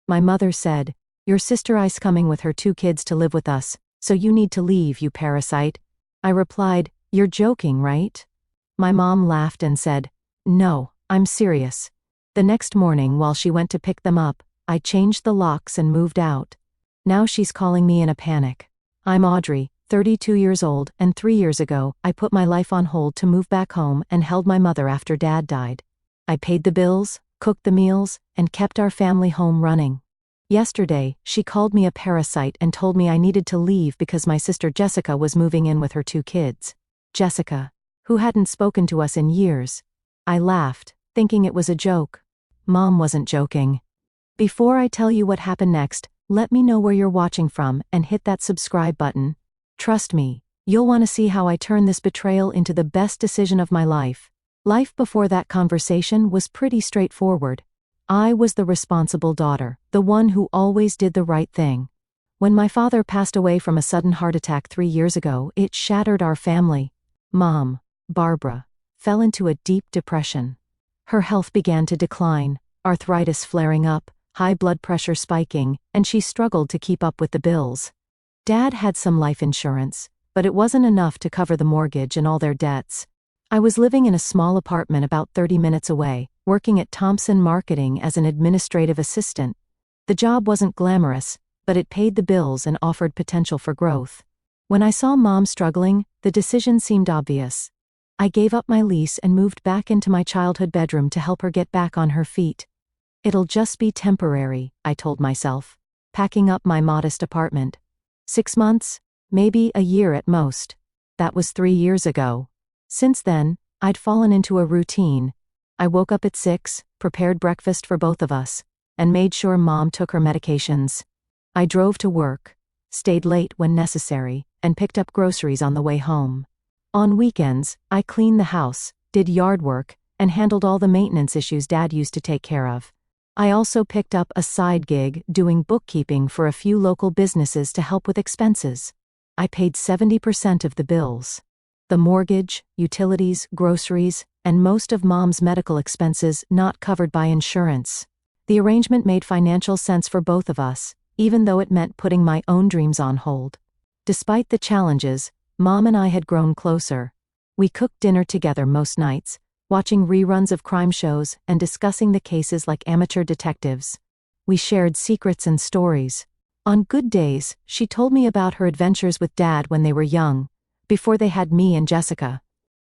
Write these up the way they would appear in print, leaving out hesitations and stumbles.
My mother said, "Your sister I's coming with her 2 kids to live with us, so you need to leave, you parasite." I replied, "You're joking, right?" My mom laughed and said, "No, I'm serious." The next morning while she went to pick them up, I changed the locks and moved out. Now she's calling me in a panic. I'm Audrey, 32 years old, and 3 years ago, I put my life on hold to move back home and held my mother after Dad died. I paid the bills, cooked the meals, and kept our family home running. Yesterday, she called me a parasite and told me I needed to leave because my sister Jessica was moving in with her 2 kids. Jessica, who hadn't spoken to us in years. I laughed, thinking it was a joke. Mom wasn't joking. Before I tell you what happened next, let me know where you're watching from and hit that subscribe button. Trust me, you'll want to see how I turn this betrayal into the best decision of my life. Life before that conversation was pretty straightforward. I was the responsible daughter, the one who always did the right thing. When my father passed away from a sudden heart attack 3 years ago, it shattered our family. Mom, Barbara, fell into a deep depression. Her health began to decline, arthritis flaring up, high blood pressure spiking, and she struggled to keep up with the bills. Dad had some life insurance, but it wasn't enough to cover the mortgage and all their debts. I was living in a small apartment about 30 minutes away, working at Thompson Marketing as an administrative assistant. The job wasn't glamorous, but it paid the bills and offered potential for growth. When I saw Mom struggling, the decision seemed obvious. I gave up my lease and moved back into my childhood bedroom to help her get back on her feet. It'll just be temporary, I told myself, packing up my modest apartment. 6 months, maybe a year at most. That was 3 years ago. Since then, I'd fallen into a routine. I woke up at 6, prepared breakfast for both of us, and made sure Mom took her medications. I drove to work, stayed late when necessary, and picked up groceries on the way home. On weekends, I cleaned the house, did yard work, and handled all the maintenance issues Dad used to take care of. I also picked up a side gig doing bookkeeping for a few local businesses to help with expenses. I paid 70% of the bills. The mortgage, utilities, groceries, and most of Mom's medical expenses not covered by insurance. The arrangement made financial sense for both of us, even though it meant putting my own dreams on hold. Despite the challenges, Mom and I had grown closer. We cooked dinner together most nights, watching reruns of crime shows and discussing the cases like amateur detectives. We shared secrets and stories. On good days, she told me about her adventures with Dad when they were young, before they had me and Jessica.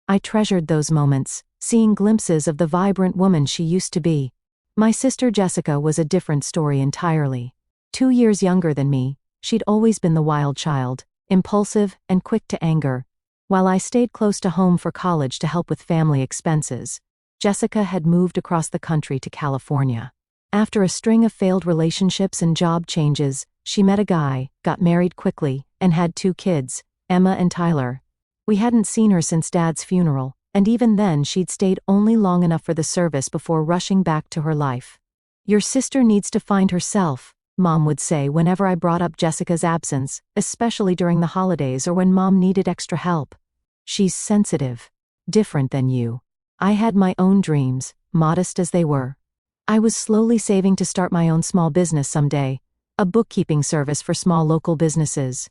I treasured those moments, seeing glimpses of the vibrant woman she used to be. My sister Jessica was a different story entirely. 2 years younger than me, she'd always been the wild child, impulsive and quick to anger. While I stayed close to home for college to help with family expenses, Jessica had moved across the country to California. After a string of failed relationships and job changes, she met a guy, got married quickly, and had 2 kids, Emma and Tyler. We hadn't seen her since Dad's funeral, and even then she'd stayed only long enough for the service before rushing back to her life. "Your sister needs to find herself," Mom would say whenever I brought up Jessica's absence, especially during the holidays or when Mom needed extra help. "She's sensitive. Different than you." I had my own dreams, modest as they were. I was slowly saving to start my own small business someday, a bookkeeping service for small local businesses.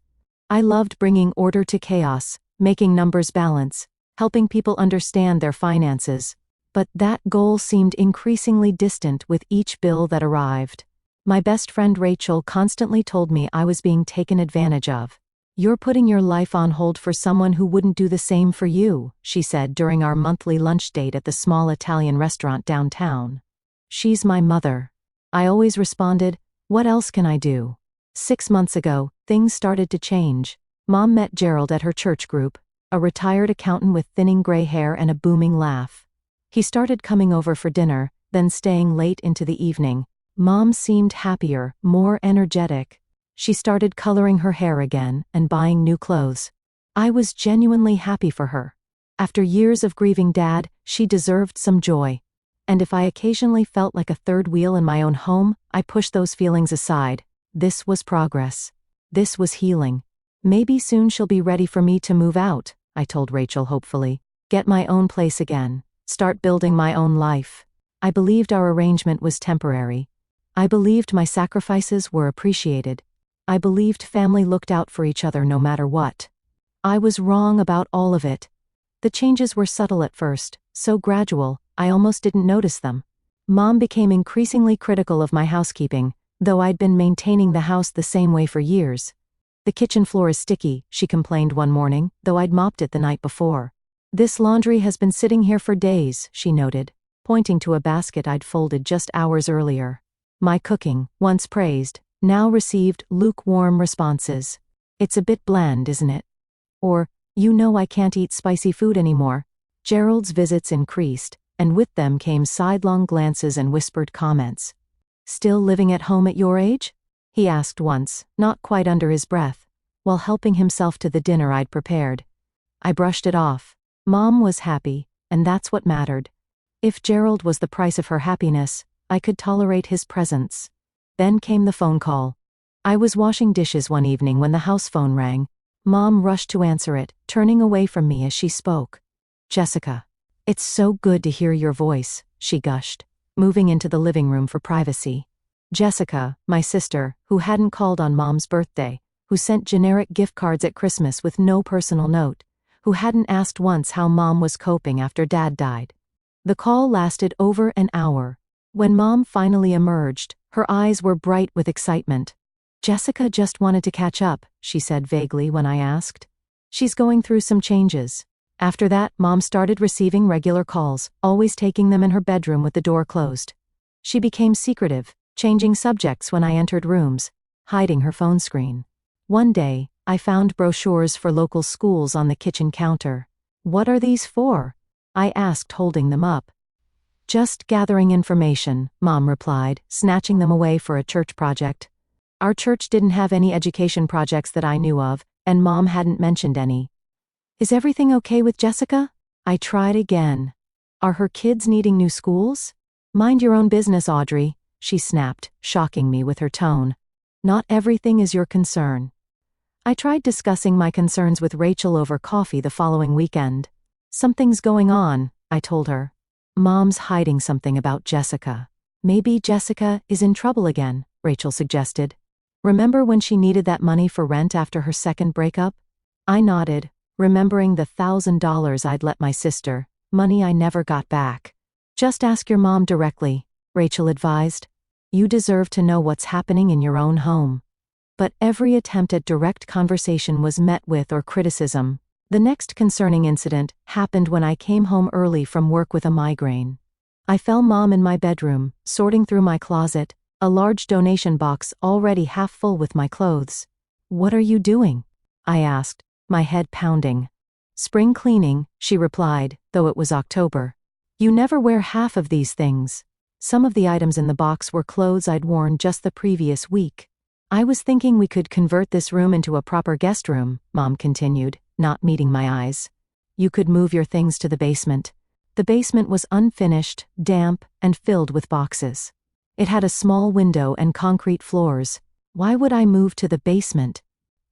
I loved bringing order to chaos, making numbers balance, helping people understand their finances. But that goal seemed increasingly distant with each bill that arrived. My best friend Rachel constantly told me I was being taken advantage of. "You're putting your life on hold for someone who wouldn't do the same for you," she said during our monthly lunch date at the small Italian restaurant downtown. "She's my mother." I always responded, "What else can I do?" 6 months ago, things started to change. Mom met Gerald at her church group, a retired accountant with thinning gray hair and a booming laugh. He started coming over for dinner, then staying late into the evening. Mom seemed happier, more energetic. She started coloring her hair again and buying new clothes. I was genuinely happy for her. After years of grieving Dad, she deserved some joy. And if I occasionally felt like a third wheel in my own home, I pushed those feelings aside. This was progress. This was healing. "Maybe soon she'll be ready for me to move out," I told Rachel hopefully. "Get my own place again. Start building my own life." I believed our arrangement was temporary. I believed my sacrifices were appreciated. I believed family looked out for each other no matter what. I was wrong about all of it. The changes were subtle at first, so gradual, I almost didn't notice them. Mom became increasingly critical of my housekeeping, though I'd been maintaining the house the same way for years. The kitchen floor is sticky, she complained one morning, though I'd mopped it the night before. This laundry has been sitting here for days, she noted, pointing to a basket I'd folded just hours earlier. My cooking, once praised, now received lukewarm responses. It's a bit bland, isn't it? Or, I can't eat spicy food anymore. Gerald's visits increased, and with them came sidelong glances and whispered comments. Still living at home at your age? He asked once, not quite under his breath, while helping himself to the dinner I'd prepared. I brushed it off. Mom was happy, and that's what mattered. If Gerald was the price of her happiness, I could tolerate his presence. Then came the phone call. I was washing dishes one evening when the house phone rang. Mom rushed to answer it, turning away from me as she spoke. Jessica. It's so good to hear your voice, she gushed, moving into the living room for privacy. Jessica, my sister, who hadn't called on Mom's birthday, who sent generic gift cards at Christmas with no personal note, who hadn't asked once how Mom was coping after Dad died. The call lasted over an hour. When Mom finally emerged, her eyes were bright with excitement. Jessica just wanted to catch up, she said vaguely when I asked. She's going through some changes. After that, Mom started receiving regular calls, always taking them in her bedroom with the door closed. She became secretive, changing subjects when I entered rooms, hiding her phone screen. One day, I found brochures for local schools on the kitchen counter. What are these for? I asked, holding them up. Just gathering information, Mom replied, snatching them away for a church project. Our church didn't have any education projects that I knew of, and Mom hadn't mentioned any. Is everything okay with Jessica? I tried again. Are her kids needing new schools? Mind your own business, Audrey, she snapped, shocking me with her tone. Not everything is your concern. I tried discussing my concerns with Rachel over coffee the following weekend. Something's going on, I told her. Mom's hiding something about Jessica. Maybe Jessica is in trouble again, Rachel suggested. Remember when she needed that money for rent after her second breakup? I nodded, remembering the $1,000 I'd let my sister, money I never got back. Just ask your mom directly, Rachel advised. You deserve to know what's happening in your own home. But every attempt at direct conversation was met with criticism. The next concerning incident happened when I came home early from work with a migraine. I found Mom in my bedroom, sorting through my closet, a large donation box already half full with my clothes. What are you doing? I asked, my head pounding. Spring cleaning, she replied, though it was October. You never wear half of these things. Some of the items in the box were clothes I'd worn just the previous week. I was thinking we could convert this room into a proper guest room, Mom continued, not meeting my eyes. You could move your things to the basement. The basement was unfinished, damp, and filled with boxes. It had a small window and concrete floors. Why would I move to the basement?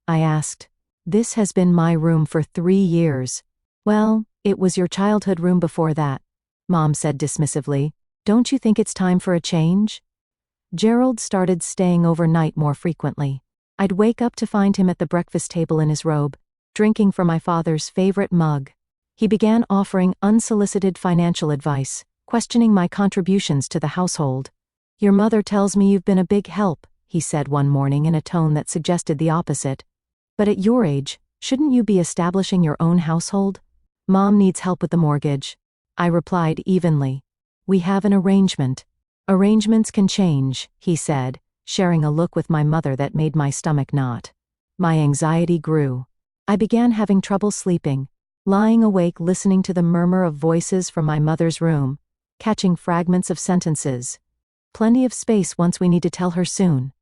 I asked. This has been my room for 3 years. Well, it was your childhood room before that, Mom said dismissively. Don't you think it's time for a change? Gerald started staying overnight more frequently. I'd wake up to find him at the breakfast table in his robe, drinking from my father's favorite mug. He began offering unsolicited financial advice, questioning my contributions to the household. Your mother tells me you've been a big help, he said one morning in a tone that suggested the opposite. But at your age, shouldn't you be establishing your own household? Mom needs help with the mortgage, I replied evenly. We have an arrangement. Arrangements can change, he said, sharing a look with my mother that made my stomach knot. My anxiety grew. I began having trouble sleeping, lying awake listening to the murmur of voices from my mother's room, catching fragments of sentences. Plenty of space once we need to tell her soon.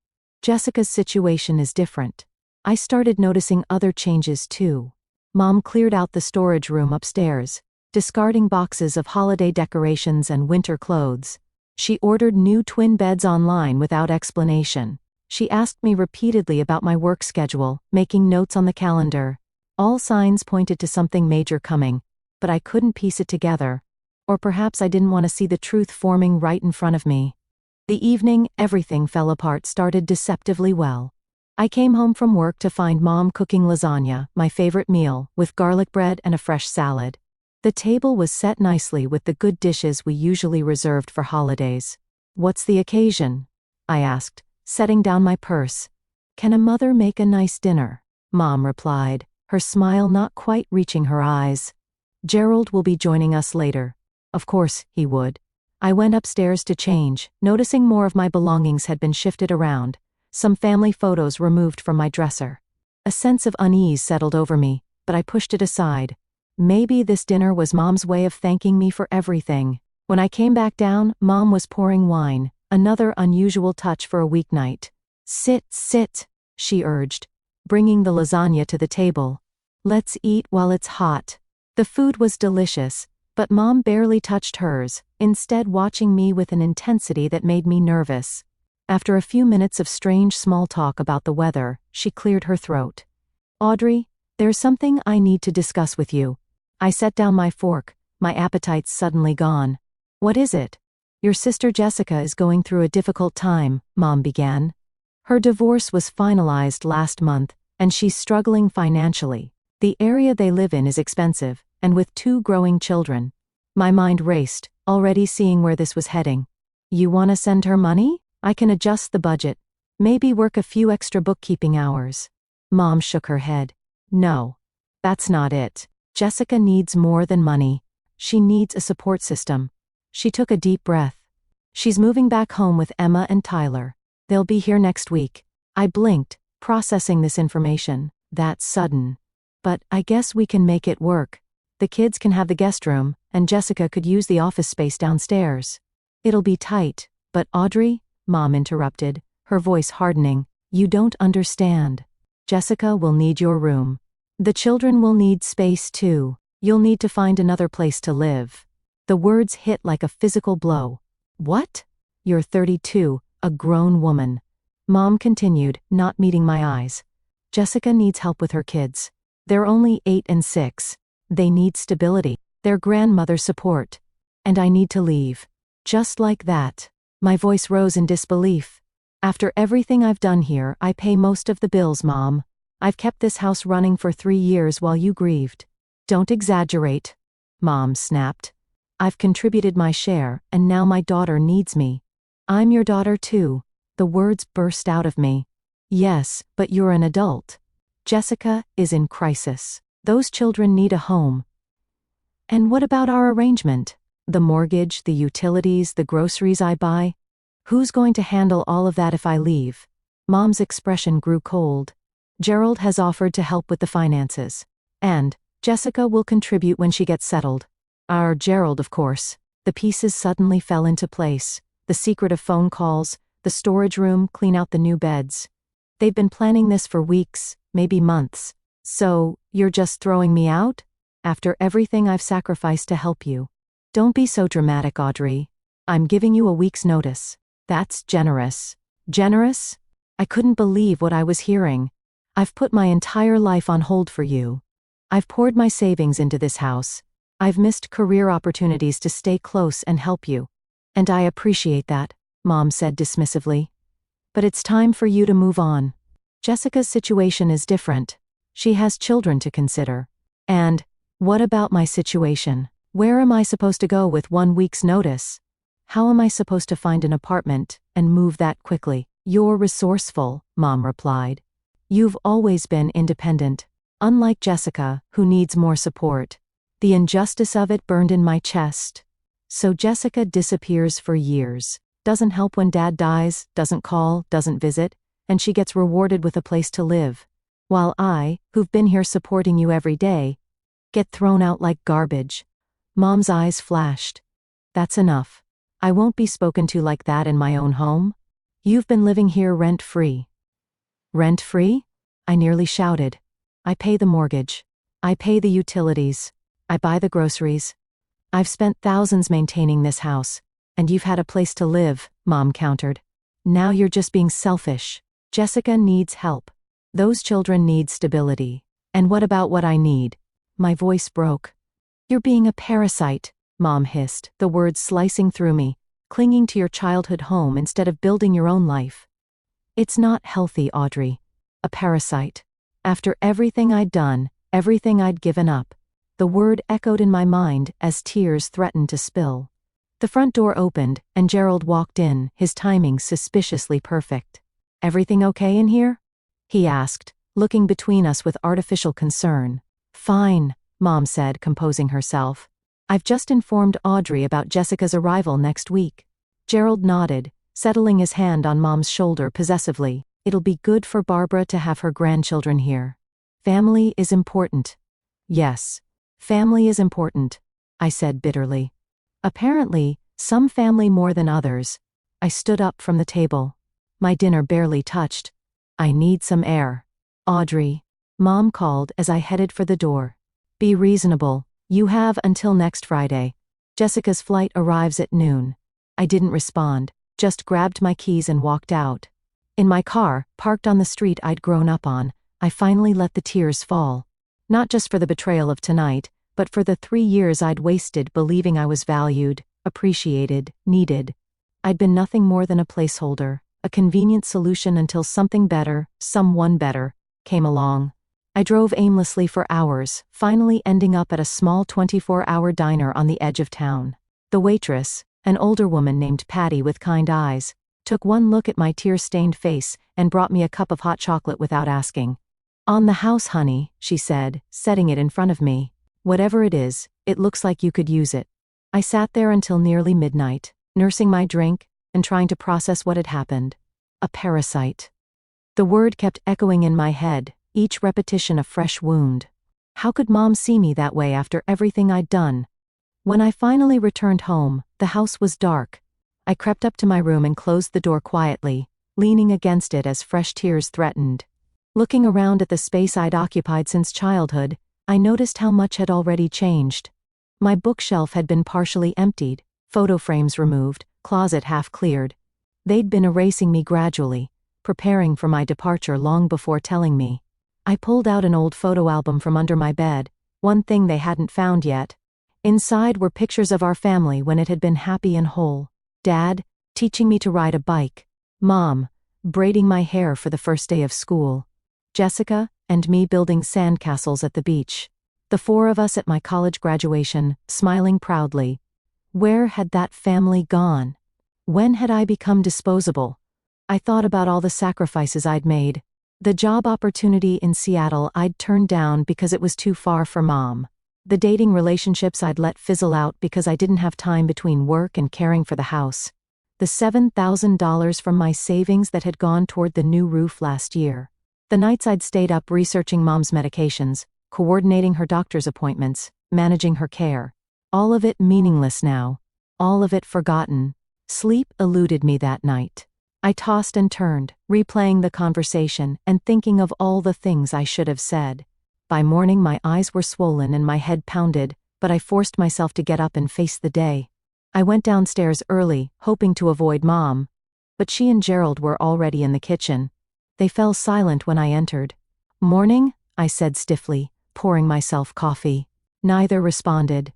Jessica's situation is different. I started noticing other changes too. Mom cleared out the storage room upstairs, discarding boxes of holiday decorations and winter clothes. She ordered new twin beds online without explanation. She asked me repeatedly about my work schedule, making notes on the calendar. All signs pointed to something major coming, but I couldn't piece it together. Or perhaps I didn't want to see the truth forming right in front of me. The evening everything fell apart started deceptively well. I came home from work to find Mom cooking lasagna, my favorite meal, with garlic bread and a fresh salad. The table was set nicely with the good dishes we usually reserved for holidays. "What's the occasion?" I asked, setting down my purse. "Can a mother make a nice dinner?" Mom replied, her smile not quite reaching her eyes. "Gerald will be joining us later." Of course, he would. I went upstairs to change, noticing more of my belongings had been shifted around, some family photos removed from my dresser. A sense of unease settled over me, but I pushed it aside. Maybe this dinner was Mom's way of thanking me for everything. When I came back down, Mom was pouring wine, another unusual touch for a weeknight. Sit, she urged, bringing the lasagna to the table. "Let's eat while it's hot." The food was delicious, but Mom barely touched hers, instead watching me with an intensity that made me nervous. After a few minutes of strange small talk about the weather, she cleared her throat. "Audrey, there's something I need to discuss with you." I set down my fork, my appetite suddenly gone. "What is it?" "Your sister Jessica is going through a difficult time," Mom began. "Her divorce was finalized last month, and she's struggling financially. The area they live in is expensive, and with 2 growing children." My mind raced, already seeing where this was heading. "You want to send her money? I can adjust the budget. Maybe work a few extra bookkeeping hours." Mom shook her head. "No. That's not it. Jessica needs more than money. She needs a support system." She took a deep breath. "She's moving back home with Emma and Tyler. They'll be here next week." I blinked, processing this information. That's sudden. "But I guess we can make it work. The kids can have the guest room, and Jessica could use the office space downstairs." "It'll be tight, but Audrey," Mom interrupted, her voice hardening, "you don't understand. Jessica will need your room. The children will need space too. You'll need to find another place to live." The words hit like a physical blow. "What? You're 32, a grown woman." Mom continued, not meeting my eyes. "Jessica needs help with her kids. They're only 8 and 6. They need stability, their grandmother's support. And I need to leave." Just like that. My voice rose in disbelief. "After everything I've done here, I pay most of the bills, Mom. I've kept this house running for 3 years while you grieved." "Don't exaggerate," Mom snapped. "I've contributed my share, and now my daughter needs me." "I'm your daughter too." The words burst out of me. "Yes, but you're an adult. Jessica is in crisis. Those children need a home." "And what about our arrangement? The mortgage, the utilities, the groceries I buy? Who's going to handle all of that if I leave?" Mom's expression grew cold. "Gerald has offered to help with the finances. And Jessica will contribute when she gets settled." Our Gerald, of course. The pieces suddenly fell into place. The secret of phone calls, the storage room, clean out the new beds. They've been planning this for weeks, maybe months. "So, you're just throwing me out? After everything I've sacrificed to help you?" "Don't be so dramatic, Audrey. I'm giving you a week's notice." "That's generous." "Generous?" I couldn't believe what I was hearing. "I've put my entire life on hold for you. I've poured my savings into this house. I've missed career opportunities to stay close and help you. And I appreciate that," Mom said dismissively. "But it's time for you to move on. Jessica's situation is different. She has children to consider. And, what about my situation? Where am I supposed to go with 1 week's notice? How am I supposed to find an apartment and move that quickly?" "You're resourceful," Mom replied. "You've always been independent. Unlike Jessica, who needs more support." The injustice of it burned in my chest. So Jessica disappears for years, doesn't help when Dad dies, doesn't call, doesn't visit, and she gets rewarded with a place to live. While I, who've been here supporting you every day, get thrown out like garbage. Mom's eyes flashed. "That's enough. I won't be spoken to like that in my own home. You've been living here rent-free." "Rent-free?" I nearly shouted. "I pay the mortgage. I pay the utilities. I buy the groceries. I've spent thousands maintaining this house, and you've had a place to live," Mom countered. "Now you're just being selfish. Jessica needs help. Those children need stability. And what about what I need?" My voice broke. "You're being a parasite," Mom hissed, the words slicing through me. clinging to your childhood home instead of building your own life. It's not healthy, Audrey. A parasite. After everything I'd done, everything I'd given up, the word echoed in my mind as tears threatened to spill. The front door opened, and Gerald walked in, his timing suspiciously perfect. "Everything okay in here?" he asked, looking between us with artificial concern. "Fine," Mom said, composing herself. "I've just informed Audrey about Jessica's arrival next week." Gerald nodded, settling his hand on Mom's shoulder possessively. "It'll be good for Barbara to have her grandchildren here. Family is important." "Yes, family is important," I said bitterly. "Apparently, some family more than others." I stood up from the table. My dinner barely touched. "I need some air." "Audrey," Mom called as I headed for the door. "Be reasonable. You have until next Friday. Jessica's flight arrives at noon." I didn't respond, just grabbed my keys and walked out. In my car, parked on the street I'd grown up on, I finally let the tears fall. Not just for the betrayal of tonight, but for the 3 years I'd wasted believing I was valued, appreciated, needed. I'd been nothing more than a placeholder, a convenient solution until something better, someone better, came along. I drove aimlessly for hours, finally ending up at a small 24-hour diner on the edge of town. The waitress, an older woman named Patty with kind eyes, took one look at my tear-stained face and brought me a cup of hot chocolate without asking. "On the house, honey," she said, setting it in front of me. "Whatever it is, it looks like you could use it." I sat there until nearly midnight, nursing my drink and trying to process what had happened. A parasite. The word kept echoing in my head, each repetition a fresh wound. How could Mom see me that way after everything I'd done? When I finally returned home, the house was dark. I crept up to my room and closed the door quietly, leaning against it as fresh tears threatened. Looking around at the space I'd occupied since childhood, I noticed how much had already changed. My bookshelf had been partially emptied, photo frames removed, closet half cleared. They'd been erasing me gradually, preparing for my departure long before telling me. I pulled out an old photo album from under my bed, one thing they hadn't found yet. Inside were pictures of our family when it had been happy and whole. Dad, teaching me to ride a bike. Mom, braiding my hair for the first day of school. Jessica, and me building sandcastles at the beach. The 4 of us at my college graduation, smiling proudly. Where had that family gone? When had I become disposable? I thought about all the sacrifices I'd made. The job opportunity in Seattle I'd turned down because it was too far for Mom. The dating relationships I'd let fizzle out because I didn't have time between work and caring for the house. The $7,000 from my savings that had gone toward the new roof last year. The nights I'd stayed up researching Mom's medications, coordinating her doctor's appointments, managing her care. All of it meaningless now. All of it forgotten. Sleep eluded me that night. I tossed and turned, replaying the conversation and thinking of all the things I should have said. By morning my eyes were swollen and my head pounded, but I forced myself to get up and face the day. I went downstairs early, hoping to avoid Mom. But she and Gerald were already in the kitchen. They fell silent when I entered. "Morning," I said stiffly, pouring myself coffee. Neither responded.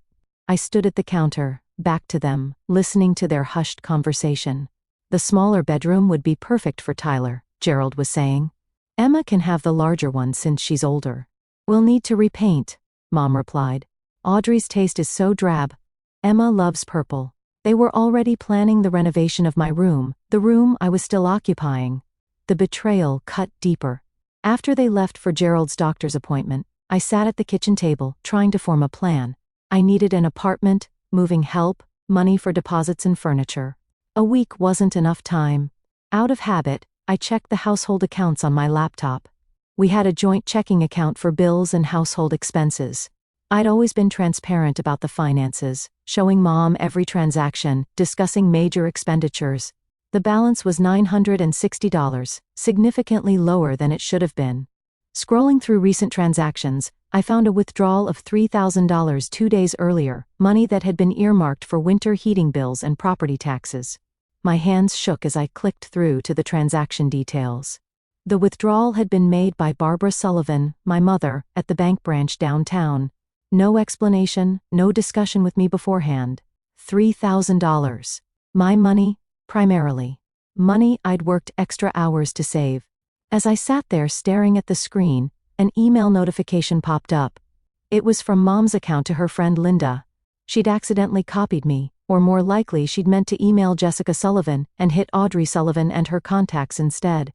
I stood at the counter, back to them, listening to their hushed conversation. "The smaller bedroom would be perfect for Tyler," Gerald was saying. "Emma can have the larger one since she's older." "We'll need to repaint," Mom replied. "Audrey's taste is so drab. Emma loves purple." They were already planning the renovation of my room, the room I was still occupying. The betrayal cut deeper. After they left for Gerald's doctor's appointment, I sat at the kitchen table, trying to form a plan. I needed an apartment, moving help, money for deposits and furniture. A week wasn't enough time. Out of habit, I checked the household accounts on my laptop. We had a joint checking account for bills and household expenses. I'd always been transparent about the finances, showing Mom every transaction, discussing major expenditures. The balance was $960, significantly lower than it should have been. Scrolling through recent transactions, I found a withdrawal of $3,000 2 days earlier, money that had been earmarked for winter heating bills and property taxes. My hands shook as I clicked through to the transaction details. The withdrawal had been made by Barbara Sullivan, my mother, at the bank branch downtown. No explanation, no discussion with me beforehand. $3,000. My money, primarily. Money I'd worked extra hours to save. As I sat there staring at the screen, an email notification popped up. It was from Mom's account to her friend Linda. She'd accidentally copied me, or more likely she'd meant to email Jessica Sullivan and hit Audrey Sullivan and her contacts instead.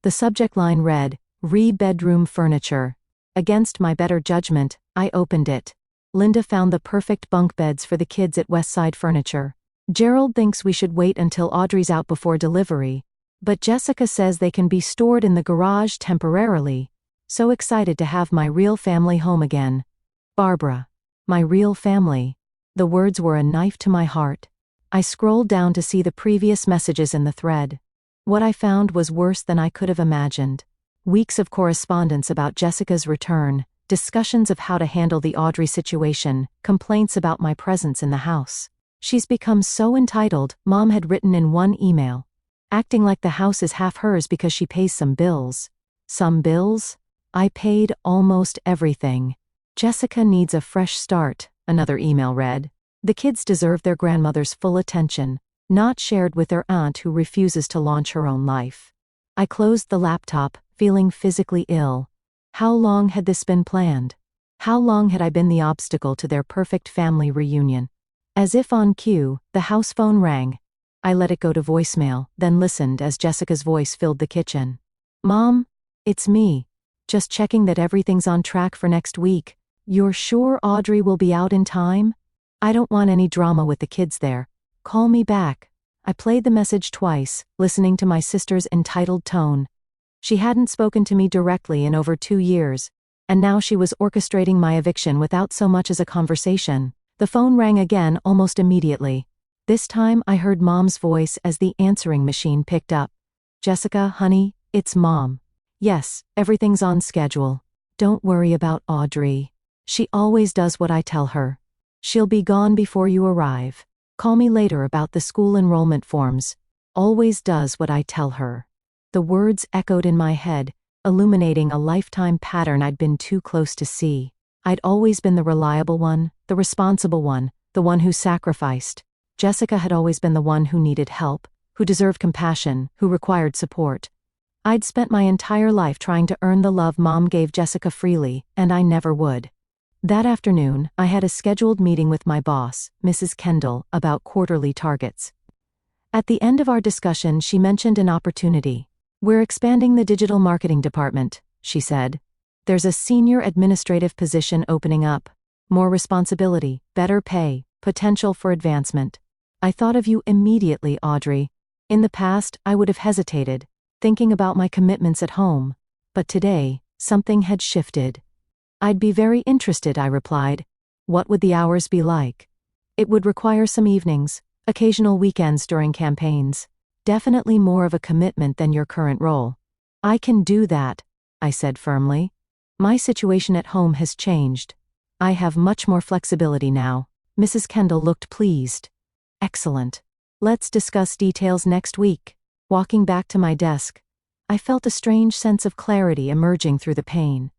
The subject line read, "Re-bedroom furniture." Against my better judgment, I opened it. Linda found the perfect bunk beds for the kids at Westside Furniture. Gerald thinks we should wait until Audrey's out before delivery, but Jessica says they can be stored in the garage temporarily. So excited to have my real family home again. Barbara. My real family. The words were a knife to my heart. I scrolled down to see the previous messages in the thread. What I found was worse than I could have imagined. Weeks of correspondence about Jessica's return, discussions of how to handle the Audrey situation, complaints about my presence in the house. "She's become so entitled," Mom had written in one email. "Acting like the house is half hers because she pays some bills." Some bills? I paid almost everything. "Jessica needs a fresh start," another email read. "The kids deserve their grandmother's full attention, not shared with their aunt who refuses to launch her own life." I closed the laptop, feeling physically ill. How long had this been planned? How long had I been the obstacle to their perfect family reunion? As if on cue, the house phone rang. I let it go to voicemail, then listened as Jessica's voice filled the kitchen. "Mom, it's me. Just checking that everything's on track for next week. You're sure Audrey will be out in time? I don't want any drama with the kids there. Call me back." I played the message twice, listening to my sister's entitled tone. She hadn't spoken to me directly in over 2 years, and now she was orchestrating my eviction without so much as a conversation. The phone rang again almost immediately. This time I heard Mom's voice as the answering machine picked up. "Jessica, honey, it's Mom. Yes, everything's on schedule. Don't worry about Audrey. She always does what I tell her. She'll be gone before you arrive. Call me later about the school enrollment forms. Always does what I tell her." The words echoed in my head, illuminating a lifetime pattern I'd been too close to see. I'd always been the reliable one, the responsible one, the one who sacrificed. Jessica had always been the one who needed help, who deserved compassion, who required support. I'd spent my entire life trying to earn the love Mom gave Jessica freely, and I never would. That afternoon, I had a scheduled meeting with my boss, Mrs. Kendall, about quarterly targets. At the end of our discussion, she mentioned an opportunity. "We're expanding the digital marketing department," she said. "There's a senior administrative position opening up. More responsibility, better pay, potential for advancement. I thought of you immediately, Audrey. In the past, I would have hesitated, thinking about my commitments at home. But today, something had shifted." "I'd be very interested," I replied. "What would the hours be like?" "It would require some evenings, occasional weekends during campaigns. Definitely more of a commitment than your current role." "I can do that," I said firmly. "My situation at home has changed. I have much more flexibility now." Mrs. Kendall looked pleased. "Excellent. Let's discuss details next week." Walking back to my desk, I felt a strange sense of clarity emerging through the pain.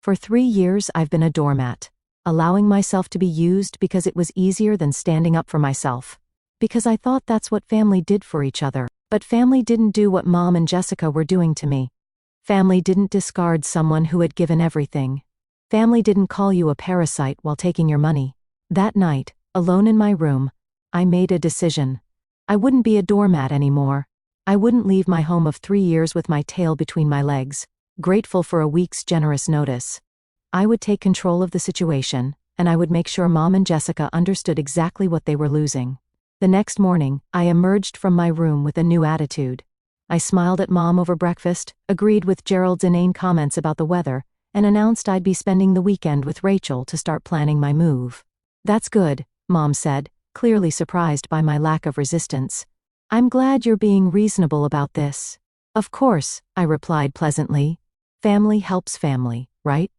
For 3 years I've been a doormat, allowing myself to be used because it was easier than standing up for myself. Because I thought that's what family did for each other. But family didn't do what Mom and Jessica were doing to me. Family didn't discard someone who had given everything. Family didn't call you a parasite while taking your money. That night, alone in my room, I made a decision. I wouldn't be a doormat anymore. I wouldn't leave my home of 3 years with my tail between my legs, grateful for a week's generous notice. I would take control of the situation, and I would make sure Mom and Jessica understood exactly what they were losing. The next morning, I emerged from my room with a new attitude. I smiled at Mom over breakfast, agreed with Gerald's inane comments about the weather, and announced I'd be spending the weekend with Rachel to start planning my move. "That's good," Mom said, clearly surprised by my lack of resistance. "I'm glad you're being reasonable about this." "Of course," I replied pleasantly. "Family helps family, right?"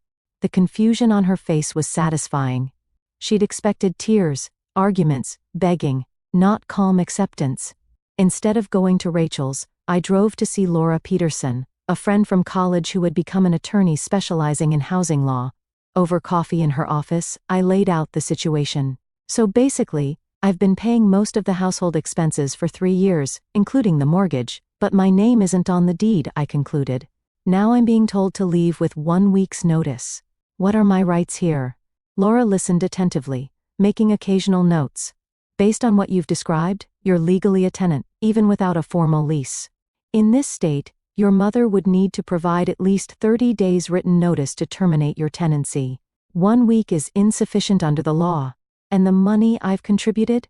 The confusion on her face was satisfying. She'd expected tears, arguments, begging, not calm acceptance. Instead of going to Rachel's, I drove to see Laura Peterson, a friend from college who had become an attorney specializing in housing law. Over coffee in her office, I laid out the situation. "So basically, I've been paying most of the household expenses for 3 years, including the mortgage, but my name isn't on the deed, I concluded. Now I'm being told to leave with 1 week's notice. What are my rights here? Laura listened attentively, making occasional notes. Based on what you've described, you're legally a tenant, even without a formal lease. In this state, your mother would need to provide at least 30 days written notice to terminate your tenancy. 1 week is insufficient under the law. And the money I've contributed?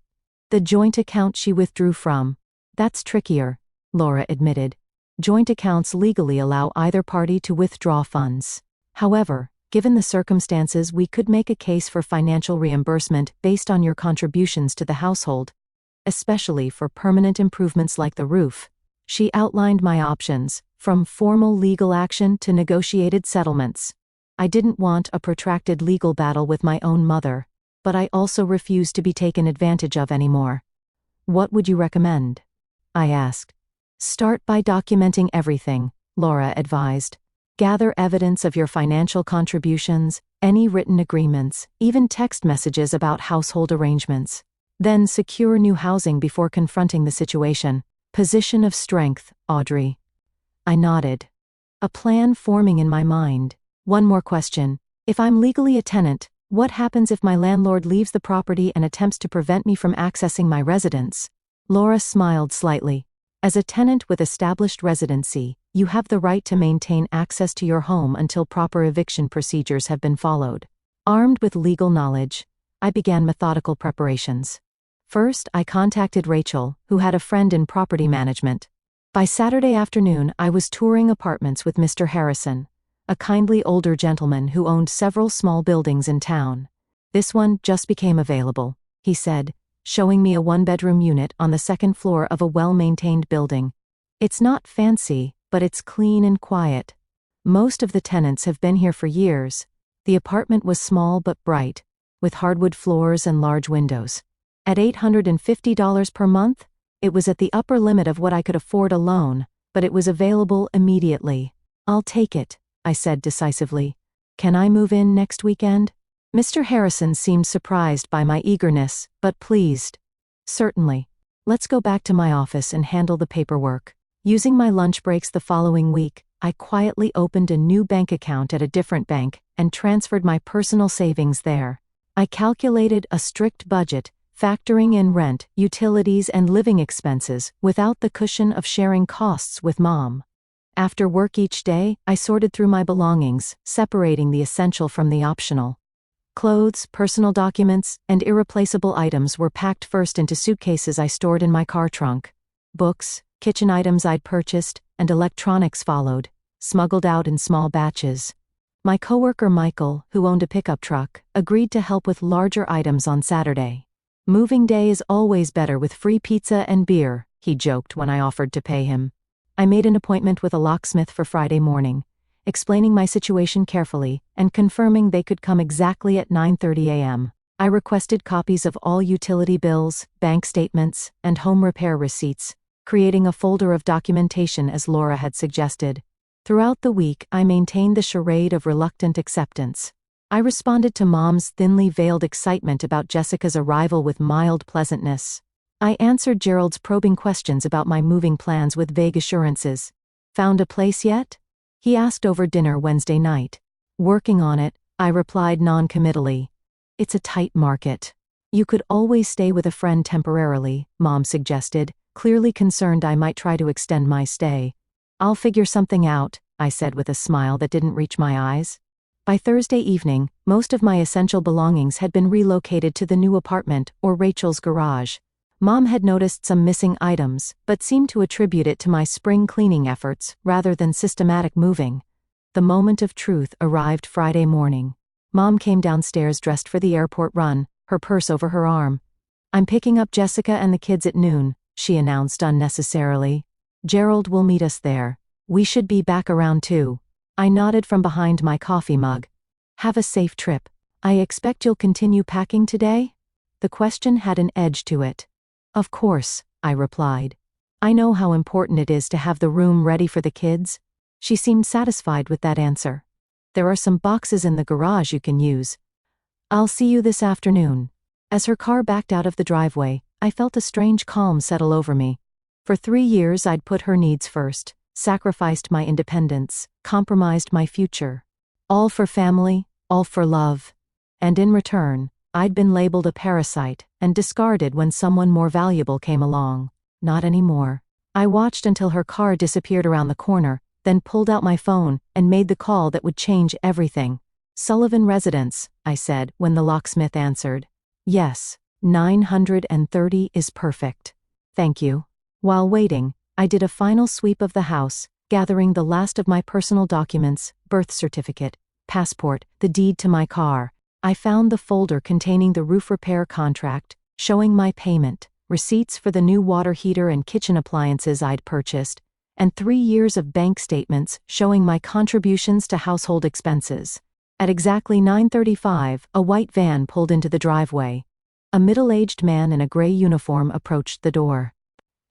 The joint account she withdrew from. That's trickier, Laura admitted. Joint accounts legally allow either party to withdraw funds. However, given the circumstances, we could make a case for financial reimbursement based on your contributions to the household, especially for permanent improvements like the roof. She outlined my options, from formal legal action to negotiated settlements. I didn't want a protracted legal battle with my own mother, but I also refused to be taken advantage of anymore. What would you recommend? I asked. Start by documenting everything, Laura advised. Gather evidence of your financial contributions, any written agreements, even text messages about household arrangements. Then secure new housing before confronting the situation. Position of strength, Audrey. I nodded. A plan forming in my mind. One more question. If I'm legally a tenant, what happens if my landlord leaves the property and attempts to prevent me from accessing my residence? Laura smiled slightly. As a tenant with established residency, you have the right to maintain access to your home until proper eviction procedures have been followed. Armed with legal knowledge, I began methodical preparations. First, I contacted Rachel, who had a friend in property management. By Saturday afternoon, I was touring apartments with Mr. Harrison, a kindly older gentleman who owned several small buildings in town. This one just became available, he said, showing me a 1-bedroom unit on the 2nd floor of a well-maintained building. It's not fancy, but it's clean and quiet. Most of the tenants have been here for years. The apartment was small but bright, with hardwood floors and large windows. At $850 per month, it was at the upper limit of what I could afford alone, but it was available immediately. I'll take it, I said decisively. Can I move in next weekend? Mr. Harrison seemed surprised by my eagerness, but pleased. Certainly. Let's go back to my office and handle the paperwork. Using my lunch breaks the following week, I quietly opened a new bank account at a different bank and transferred my personal savings there. I calculated a strict budget, factoring in rent, utilities, and living expenses without the cushion of sharing costs with Mom. After work each day, I sorted through my belongings, separating the essential from the optional. Clothes, personal documents, and irreplaceable items were packed first into suitcases I stored in my car trunk. Books, kitchen items I'd purchased, and electronics followed, smuggled out in small batches. My coworker Michael, who owned a pickup truck, agreed to help with larger items on Saturday. Moving day is always better with free pizza and beer, he joked when I offered to pay him. I made an appointment with a locksmith for Friday morning, explaining my situation carefully and confirming they could come exactly at 9:30 a.m. I requested copies of all utility bills, bank statements, and home repair receipts, creating a folder of documentation as Laura had suggested. Throughout the week, I maintained the charade of reluctant acceptance. I responded to Mom's thinly veiled excitement about Jessica's arrival with mild pleasantness. I answered Gerald's probing questions about my moving plans with vague assurances. Found a place yet? He asked over dinner Wednesday night. Working on it, I replied non-committally. It's a tight market. You could always stay with a friend temporarily, Mom suggested, clearly concerned I might try to extend my stay. I'll figure something out, I said with a smile that didn't reach my eyes. By Thursday evening, most of my essential belongings had been relocated to the new apartment or Rachel's garage. Mom had noticed some missing items, but seemed to attribute it to my spring cleaning efforts rather than systematic moving. The moment of truth arrived Friday morning. Mom came downstairs dressed for the airport run, her purse over her arm. I'm picking up Jessica and the kids at noon, she announced unnecessarily. Gerald will meet us there. We should be back around 2. I nodded from behind my coffee mug. Have a safe trip. I expect you'll continue packing today? The question had an edge to it. Of course, I replied. I know how important it is to have the room ready for the kids. She seemed satisfied with that answer. There are some boxes in the garage you can use. I'll see you this afternoon. As her car backed out of the driveway, I felt a strange calm settle over me. For 3 years I'd put her needs first, sacrificed my independence, compromised my future. All for family, all for love. And in return, I'd been labeled a parasite and discarded when someone more valuable came along. Not anymore. I watched until her car disappeared around the corner, then pulled out my phone and made the call that would change everything. "Sullivan Residence," I said when the locksmith answered. "Yes, 930 is perfect. Thank you." While waiting, I did a final sweep of the house, gathering the last of my personal documents, birth certificate, passport, the deed to my car. I found the folder containing the roof repair contract, showing my payment, receipts for the new water heater and kitchen appliances I'd purchased, and 3 years of bank statements showing my contributions to household expenses. At exactly 9:35, a white van pulled into the driveway. A middle-aged man in a gray uniform approached the door.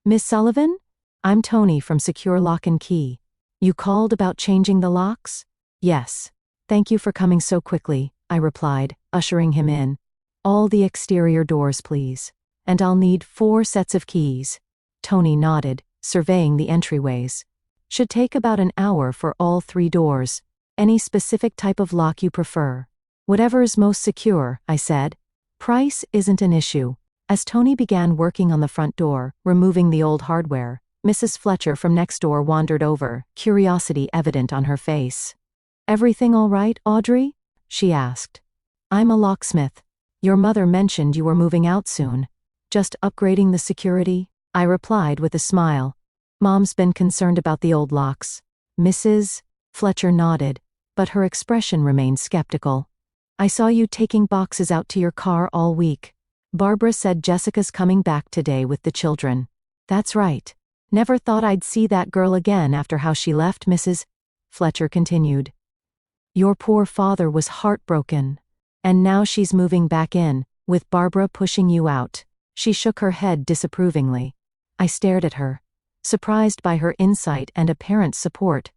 "Miss Sullivan? I'm Tony from Secure Lock and Key. You called about changing the locks?" "Yes. Thank you for coming so quickly," I replied, ushering him in. "All the exterior doors, please. And I'll need 4 sets of keys." Tony nodded, surveying the entryways. "Should take about an hour for all 3 doors. Any specific type of lock you prefer?" "Whatever's most secure," I said. "Price isn't an issue." As Tony began working on the front door, removing the old hardware, Mrs. Fletcher from next door wandered over, curiosity evident on her face. "Everything all right, Audrey?" she asked. "I'm a locksmith. Your mother mentioned you were moving out soon. Just upgrading the security," I replied with a smile. "Mom's been concerned about the old locks." Mrs. Fletcher nodded, but her expression remained skeptical. "I saw you taking boxes out to your car all week. Barbara said Jessica's coming back today with the children." "That's right. Never thought I'd see that girl again after how she left," Mrs. Fletcher continued. "Your poor father was heartbroken. And now she's moving back in, with Barbara pushing you out." She shook her head disapprovingly. I stared at her, surprised by her insight and apparent support.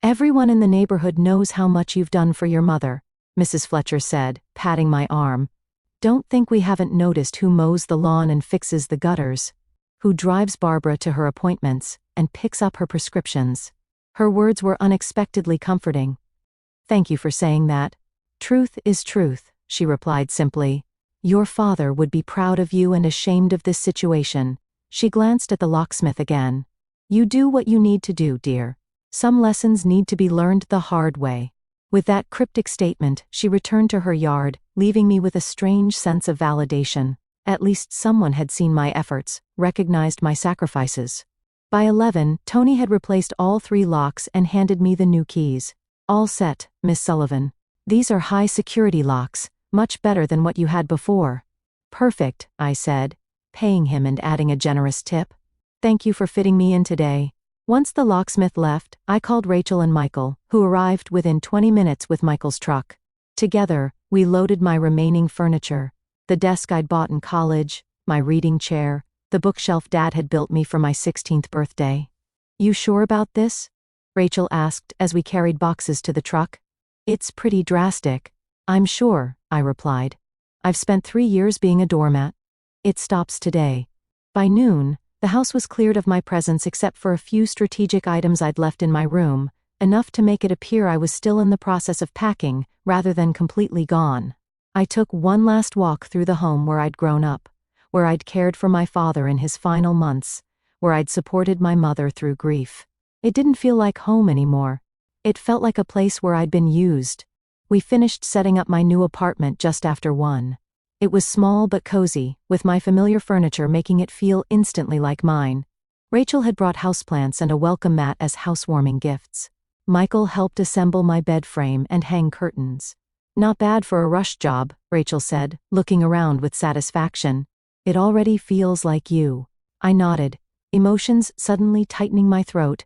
"Everyone in the neighborhood knows how much you've done for your mother," Mrs. Fletcher said, patting my arm. "Don't think we haven't noticed who mows the lawn and fixes the gutters, who drives Barbara to her appointments, and picks up her prescriptions." Her words were unexpectedly comforting. "Thank you for saying that. Truth is truth," she replied simply. "Your father would be proud of you and ashamed of this situation." She glanced at the locksmith again. "You do what you need to do, dear. Some lessons need to be learned the hard way." With that cryptic statement, she returned to her yard, leaving me with a strange sense of validation. At least someone had seen my efforts, recognized my sacrifices. By 11, Tony had replaced all 3 locks and handed me the new keys. "All set, Miss Sullivan. These are high-security locks, much better than what you had before." "Perfect," I said, paying him and adding a generous tip. "Thank you for fitting me in today." Once the locksmith left, I called Rachel and Michael, who arrived within 20 minutes with Michael's truck. Together, we loaded my remaining furniture. The desk I'd bought in college, my reading chair, the bookshelf Dad had built me for my 16th birthday. "You sure about this?" Rachel asked as we carried boxes to the truck. "It's pretty drastic." "I'm sure," I replied. "I've spent 3 years being a doormat." "It stops today." By noon, the house was cleared of my presence except for a few strategic items I'd left in my room, enough to make it appear I was still in the process of packing, rather than completely gone. I took one last walk through the home where I'd grown up, where I'd cared for my father in his final months, where I'd supported my mother through grief. It didn't feel like home anymore. It felt like a place where I'd been used. We finished setting up my new apartment just after 1. It was small but cozy, with my familiar furniture making it feel instantly like mine. Rachel had brought houseplants and a welcome mat as housewarming gifts. Michael helped assemble my bed frame and hang curtains. "Not bad for a rush job," Rachel said, looking around with satisfaction. "It already feels like you." I nodded, emotions suddenly tightening my throat.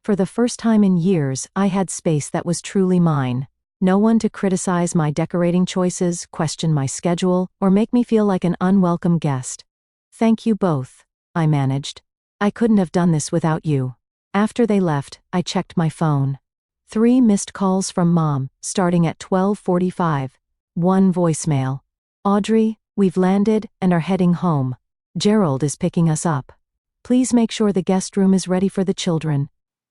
For the first time in years, I had space that was truly mine. No one to criticize my decorating choices, question my schedule, or make me feel like an unwelcome guest. "Thank you both," I managed. "I couldn't have done this without you." After they left, I checked my phone. 3 missed calls from Mom, starting at 12:45. 1 voicemail. "Audrey, We've landed and are heading home. Gerald is picking us up. Please make sure the guest room is ready for the children.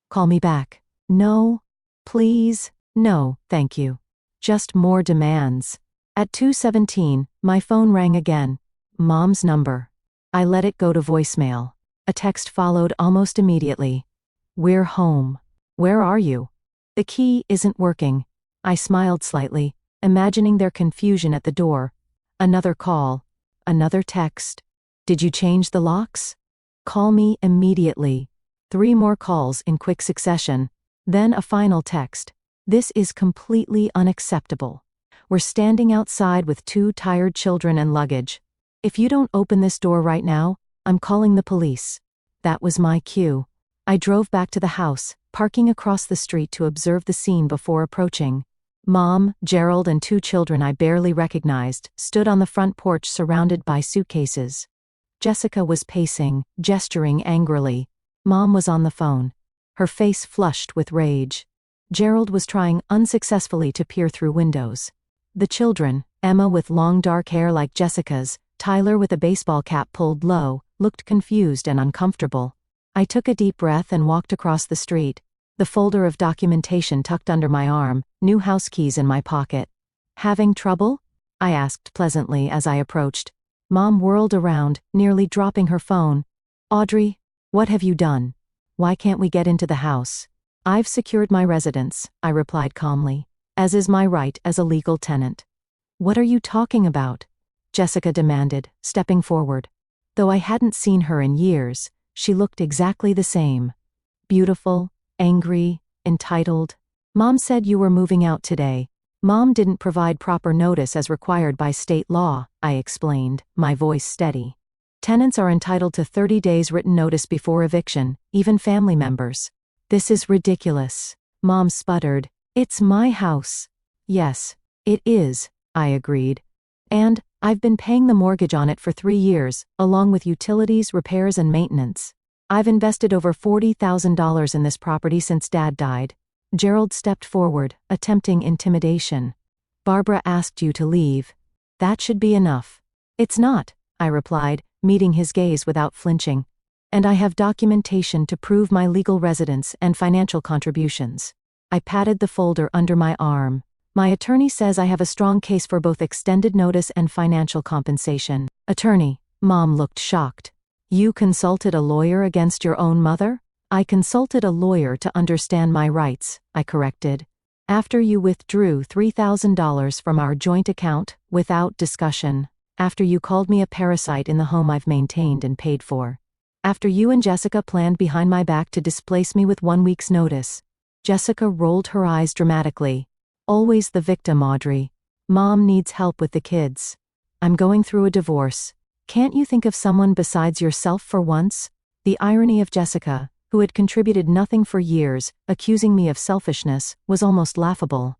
Call me back. No. Please. No, thank you. Just more demands. At 2:17, my phone rang again. Mom's number. I let it go to voicemail. A text followed almost immediately. We're home. Where are you? The key isn't working. I smiled slightly, imagining their confusion at the door. Another call. Another text. Did you change the locks? Call me immediately. 3 more calls in quick succession. Then a final text. This is completely unacceptable. We're standing outside with 2 tired children and luggage. If you don't open this door right now, I'm calling the police. That was my cue. I drove back to the house, parking across the street to observe the scene before approaching. Mom, Gerald, and 2 children I barely recognized stood on the front porch surrounded by suitcases. Jessica was pacing, gesturing angrily. Mom was on the phone, her face flushed with rage. Gerald was trying unsuccessfully to peer through windows. The children, Emma with long dark hair like Jessica's, Tyler with a baseball cap pulled low, looked confused and uncomfortable. I took a deep breath and walked across the street, the folder of documentation tucked under my arm, new house keys in my pocket. Having trouble? I asked pleasantly as I approached. Mom whirled around, nearly dropping her phone. Audrey, what have you done? Why can't we get into the house? I've secured my residence, I replied calmly, as is my right as a legal tenant. What are you talking about? Jessica demanded, stepping forward. Though I hadn't seen her in years, she looked exactly the same. Beautiful, angry, entitled. Mom said you were moving out today. Mom didn't provide proper notice as required by state law, I explained, my voice steady. Tenants are entitled to 30 days written notice before eviction, even family members. This is ridiculous. Mom sputtered. It's my house. Yes, it is, I agreed. And I've been paying the mortgage on it for 3 years, along with utilities, repairs, and maintenance. I've invested over $40,000 in this property since Dad died. Gerald stepped forward, attempting intimidation. Barbara asked you to leave. That should be enough. It's not, I replied, meeting his gaze without flinching. And I have documentation to prove my legal residence and financial contributions. I patted the folder under my arm. My attorney says I have a strong case for both extended notice and financial compensation. Attorney, Mom looked shocked. You consulted a lawyer against your own mother? I consulted a lawyer to understand my rights, I corrected. After you withdrew $3,000 from our joint account, without discussion. After you called me a parasite in the home I've maintained and paid for. After you and Jessica planned behind my back to displace me with 1 week's notice. Jessica rolled her eyes dramatically. Always the victim, Audrey. Mom needs help with the kids. I'm going through a divorce. Can't you think of someone besides yourself for once? The irony of Jessica, who had contributed nothing for years, accusing me of selfishness, was almost laughable.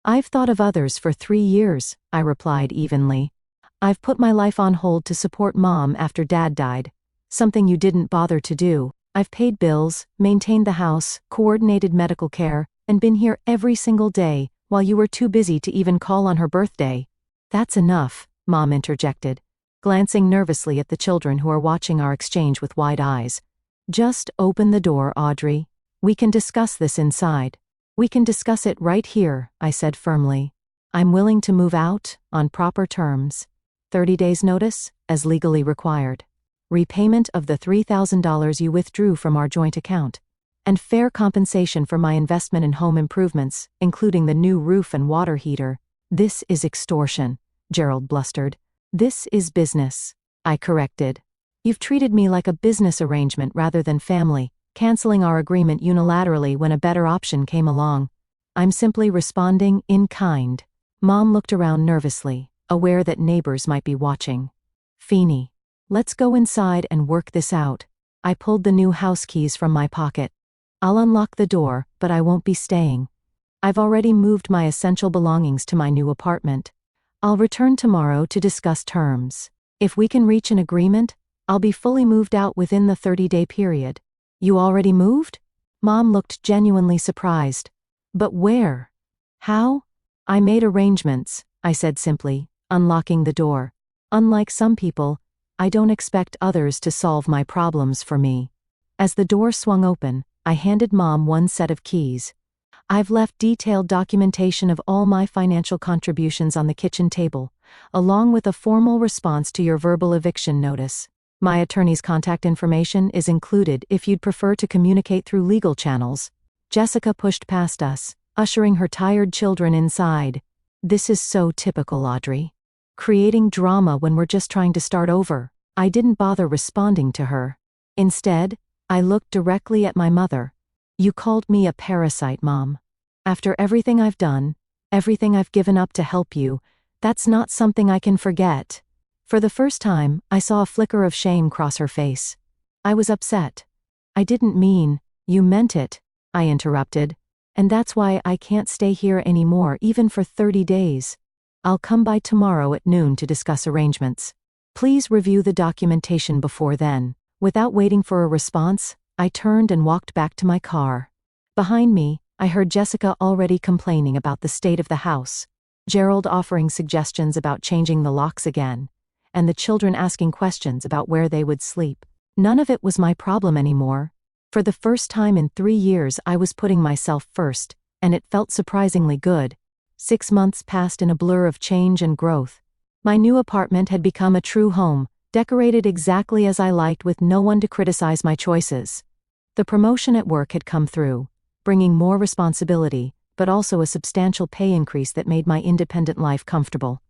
I've thought of others for 3 years, I replied evenly. I've put my life on hold to support Mom after Dad died. Something you didn't bother to do. I've paid bills, maintained the house, coordinated medical care, and been here every single day, while you were too busy to even call on her birthday. That's enough, Mom interjected, glancing nervously at the children who are watching our exchange with wide eyes. Just open the door, Audrey. We can discuss this inside. We can discuss it right here, I said firmly. I'm willing to move out, on proper terms. 30 days notice, as legally required. Repayment of the $3,000 you withdrew from our joint account. And fair compensation for my investment in home improvements, including the new roof and water heater. This is extortion, Gerald blustered. This is business, I corrected. You've treated me like a business arrangement rather than family, canceling our agreement unilaterally when a better option came along. I'm simply responding in kind. Mom looked around nervously, aware that neighbors might be watching. Feeney. Let's go inside and work this out. I pulled the new house keys from my pocket. I'll unlock the door, but I won't be staying. I've already moved my essential belongings to my new apartment. I'll return tomorrow to discuss terms. If we can reach an agreement, I'll be fully moved out within the 30-day period. You already moved? Mom looked genuinely surprised. But where? How? I made arrangements, I said simply, unlocking the door. Unlike some people, I don't expect others to solve my problems for me. As the door swung open, I handed Mom one set of keys. I've left detailed documentation of all my financial contributions on the kitchen table, along with a formal response to your verbal eviction notice. My attorney's contact information is included if you'd prefer to communicate through legal channels. Jessica pushed past us, ushering her tired children inside. This is so typical, Audrey. Creating drama when we're just trying to start over. I didn't bother responding to her. Instead, I looked directly at my mother. You called me a parasite, Mom. After everything I've done, everything I've given up to help you, that's not something I can forget. For the first time, I saw a flicker of shame cross her face. I was upset. I didn't mean, you meant it, I interrupted. And that's why I can't stay here anymore, even for 30 days. I'll come by tomorrow at noon to discuss arrangements. Please review the documentation before then. Without waiting for a response, I turned and walked back to my car. Behind me, I heard Jessica already complaining about the state of the house, Gerald offering suggestions about changing the locks again, and the children asking questions about where they would sleep. None of it was my problem anymore. For the first time in 3 years, I was putting myself first, and it felt surprisingly good. 6 months passed in a blur of change and growth. My new apartment had become a true home, decorated exactly as I liked with no one to criticize my choices. The promotion at work had come through, bringing more responsibility, but also a substantial pay increase that made my independent life comfortable.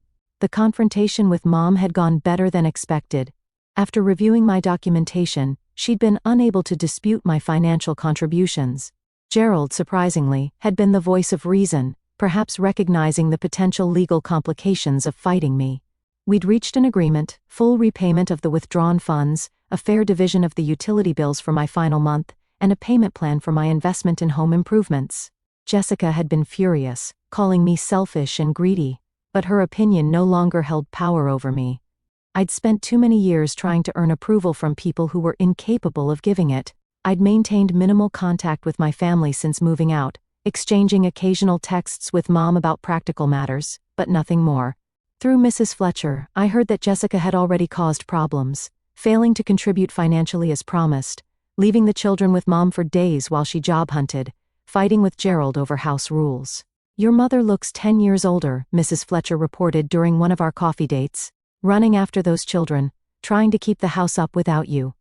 The confrontation with Mom had gone better than expected. After reviewing my documentation, she'd been unable to dispute my financial contributions. Gerald, surprisingly, had been the voice of reason, perhaps recognizing the potential legal complications of fighting me. We'd reached an agreement, full repayment of the withdrawn funds, a fair division of the utility bills for my final month, and a payment plan for my investment in home improvements. Jessica had been furious, calling me selfish and greedy, but her opinion no longer held power over me. I'd spent too many years trying to earn approval from people who were incapable of giving it. I'd maintained minimal contact with my family since moving out, exchanging occasional texts with Mom about practical matters, but nothing more. Through Mrs. Fletcher, I heard that Jessica had already caused problems, failing to contribute financially as promised, leaving the children with Mom for days while she job hunted, fighting with Gerald over house rules. Your mother looks 10 years older, Mrs. Fletcher reported during one of our coffee dates, running after those children, trying to keep the house up without you.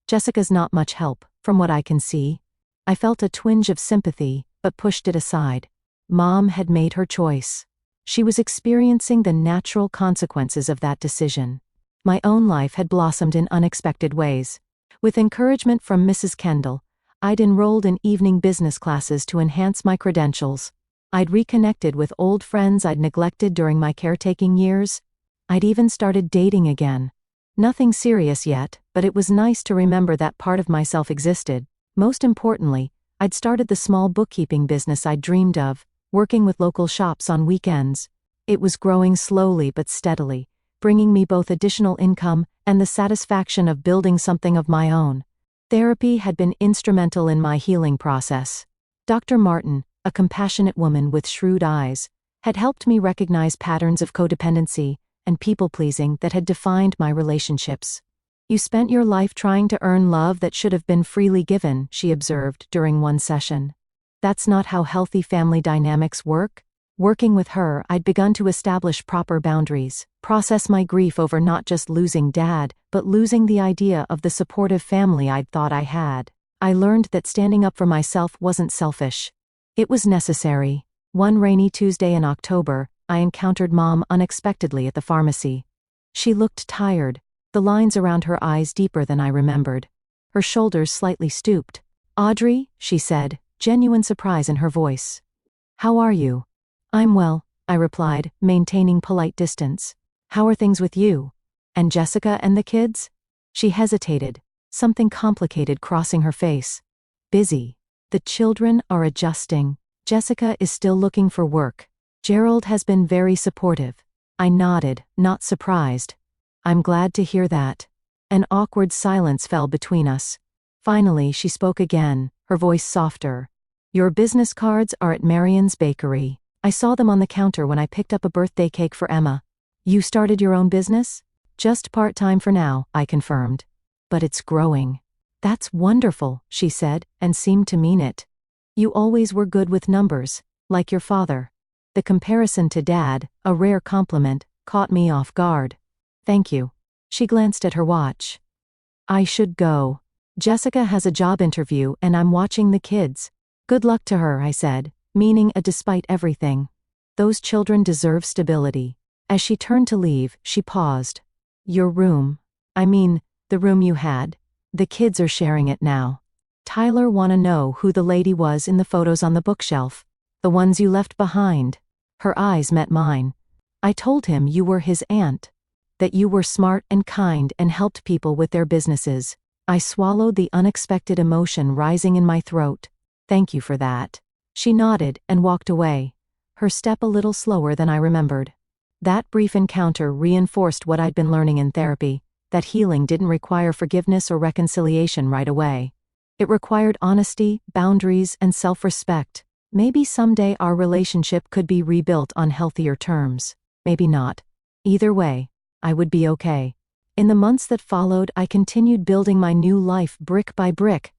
Jessica's not much help, from what I can see. I felt a twinge of sympathy, but pushed it aside. Mom had made her choice. She was experiencing the natural consequences of that decision. My own life had blossomed in unexpected ways. With encouragement from Mrs. Kendall, I'd enrolled in evening business classes to enhance my credentials. I'd reconnected with old friends I'd neglected during my caretaking years. I'd even started dating again. Nothing serious yet, but it was nice to remember that part of myself existed. Most importantly, I'd started the small bookkeeping business I'd dreamed of, working with local shops on weekends. It was growing slowly but steadily, bringing me both additional income and the satisfaction of building something of my own. Therapy had been instrumental in my healing process. Dr. Martin, a compassionate woman with shrewd eyes, had helped me recognize patterns of codependency and people-pleasing that had defined my relationships. You spent your life trying to earn love that should have been freely given, she observed during one session. That's not how healthy family dynamics work. Working with her, I'd begun to establish proper boundaries, process my grief over not just losing Dad, but losing the idea of the supportive family I'd thought I had. I learned that standing up for myself wasn't selfish. It was necessary. One rainy Tuesday in October, I encountered Mom unexpectedly at the pharmacy. She looked tired, the lines around her eyes deeper than I remembered. Her shoulders slightly stooped. "Audrey," she said, genuine surprise in her voice. "How are you?" "I'm well," I replied, maintaining polite distance. "How are things with you? And Jessica and the kids?" She hesitated, something complicated crossing her face. "Busy. The children are adjusting. Jessica is still looking for work. Gerald has been very supportive." I nodded, not surprised. "I'm glad to hear that." An awkward silence fell between us. Finally, she spoke again, her voice softer. "Your business cards are at Marion's Bakery. I saw them on the counter when I picked up a birthday cake for Emma. You started your own business?" Just part-time for now, I confirmed. But it's growing. That's wonderful, she said, and seemed to mean it. You always were good with numbers, like your father. The comparison to Dad, a rare compliment, caught me off guard. Thank you. She glanced at her watch. I should go. Jessica has a job interview and I'm watching the kids. Good luck to her, I said, meaning a despite everything. Those children deserve stability. As she turned to leave, she paused. Your room. I mean, the room you had. The kids are sharing it now. Tyler wanna know who the lady was in the photos on the bookshelf. The ones you left behind. Her eyes met mine. I told him you were his aunt. That you were smart and kind and helped people with their businesses. I swallowed the unexpected emotion rising in my throat. Thank you for that. She nodded and walked away, her step a little slower than I remembered. That brief encounter reinforced what I'd been learning in therapy, that healing didn't require forgiveness or reconciliation right away. It required honesty, boundaries, and self-respect. Maybe someday our relationship could be rebuilt on healthier terms. Maybe not. Either way, I would be okay. In the months that followed, I continued building my new life brick by brick.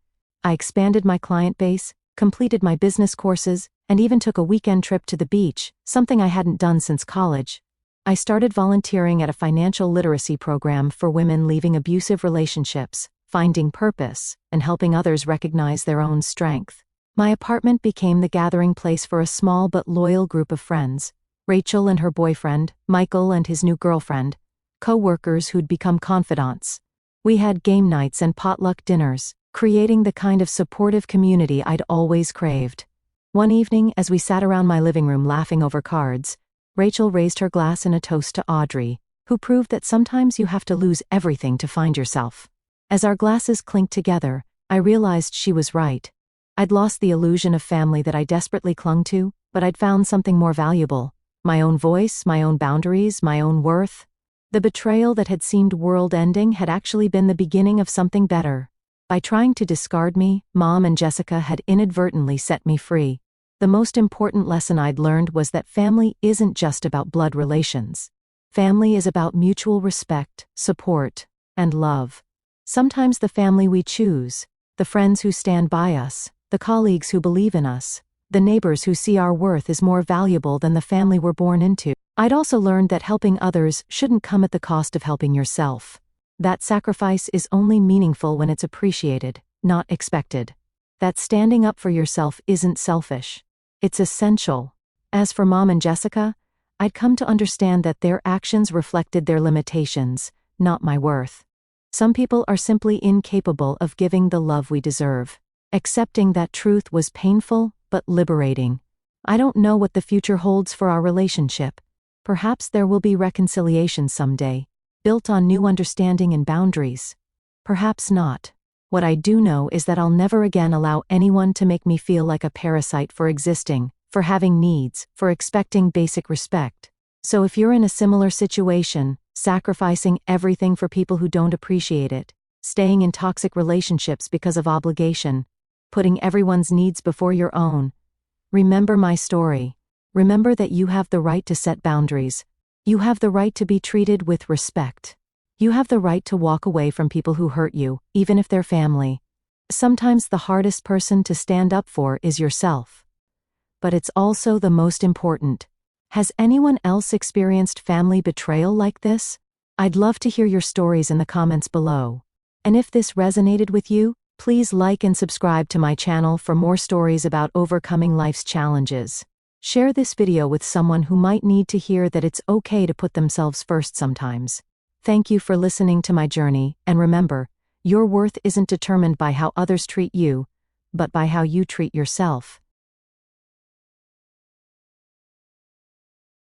I expanded my client base, completed my business courses, and even took a weekend trip to the beach, something I hadn't done since college. I started volunteering at a financial literacy program for women leaving abusive relationships, finding purpose, and helping others recognize their own strength. My apartment became the gathering place for a small but loyal group of friends. Rachel and her boyfriend, Michael and his new girlfriend, co-workers who'd become confidants. We had game nights and potluck dinners, creating the kind of supportive community I'd always craved. One evening, as we sat around my living room laughing over cards, Rachel raised her glass in a toast to Audrey, who proved that sometimes you have to lose everything to find yourself. As our glasses clinked together, I realized she was right. I'd lost the illusion of family that I desperately clung to, but I'd found something more valuable. My own voice, my own boundaries, my own worth. The betrayal that had seemed world-ending had actually been the beginning of something better. By trying to discard me, Mom and Jessica had inadvertently set me free. The most important lesson I'd learned was that family isn't just about blood relations. Family is about mutual respect, support, and love. Sometimes the family we choose, the friends who stand by us, the colleagues who believe in us, the neighbors who see our worth is more valuable than the family we're born into. I'd also learned that helping others shouldn't come at the cost of helping yourself. That sacrifice is only meaningful when it's appreciated, not expected. That standing up for yourself isn't selfish. It's essential. As for Mom and Jessica, I'd come to understand that their actions reflected their limitations, not my worth. Some people are simply incapable of giving the love we deserve. Accepting that truth was painful, but liberating. I don't know what the future holds for our relationship. Perhaps there will be reconciliation someday, built on new understanding and boundaries. Perhaps not. What I do know is that I'll never again allow anyone to make me feel like a parasite for existing, for having needs, for expecting basic respect. So if you're in a similar situation, sacrificing everything for people who don't appreciate it, staying in toxic relationships because of obligation, putting everyone's needs before your own, remember my story. Remember that you have the right to set boundaries. You have the right to be treated with respect. You have the right to walk away from people who hurt you, even if they're family. Sometimes the hardest person to stand up for is yourself. But it's also the most important. Has anyone else experienced family betrayal like this? I'd love to hear your stories in the comments below. And if this resonated with you, please like and subscribe to my channel for more stories about overcoming life's challenges. Share this video with someone who might need to hear that it's okay to put themselves first sometimes. Thank you for listening to my journey, and remember, your worth isn't determined by how others treat you, but by how you treat yourself.